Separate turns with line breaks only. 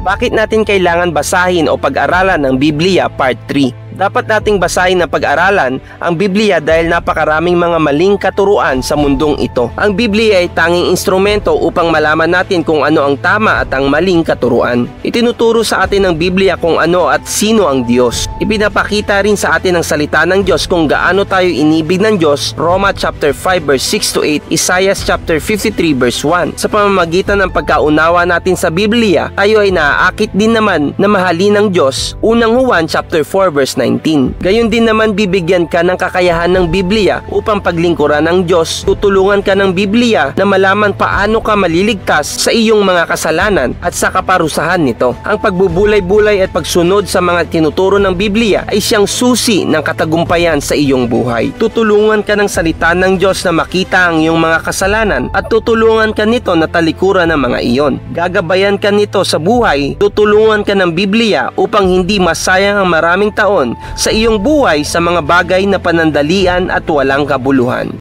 Bakit natin kailangan basahin o pag-aralan ang Biblia Part 3? Dapat nating basahin na pag-aralan ang Biblia dahil napakaraming mga maling katuruan sa mundong ito. Ang Biblia ay tanging instrumento upang malaman natin kung ano ang tama at ang maling katuruan. Itinuturo sa atin ng Biblia kung ano at sino ang Diyos. Ipinapakita rin sa atin ang salita ng Diyos kung gaano tayo inibig ng Diyos, Roma chapter 5 verse 6 to 8, Isaiah chapter 53 verse 1. Sa pamamagitan ng pagkaunawa natin sa Biblia, tayo ay naaakit din naman na mahalin ng Diyos, unang Juan chapter 4 verse 19. Gayon din naman bibigyan ka ng kakayahan ng Biblia upang paglingkuran ng Diyos. Tutulungan ka ng Biblia na malaman paano ka maliligtas sa iyong mga kasalanan at sa kaparusahan nito. Ang pagbubulay-bulay at pagsunod sa mga tinuturo ng Biblia ay siyang susi ng katagumpayan sa iyong buhay. Tutulungan ka ng salita ng Diyos na makita ang iyong mga kasalanan at tutulungan ka nito na talikuran ng mga iyon. Gagabayan ka nito sa buhay. Tutulungan ka ng Biblia upang hindi masayang ang maraming taon sa iyong buhay sa mga bagay na panandalian at walang kabuluhan.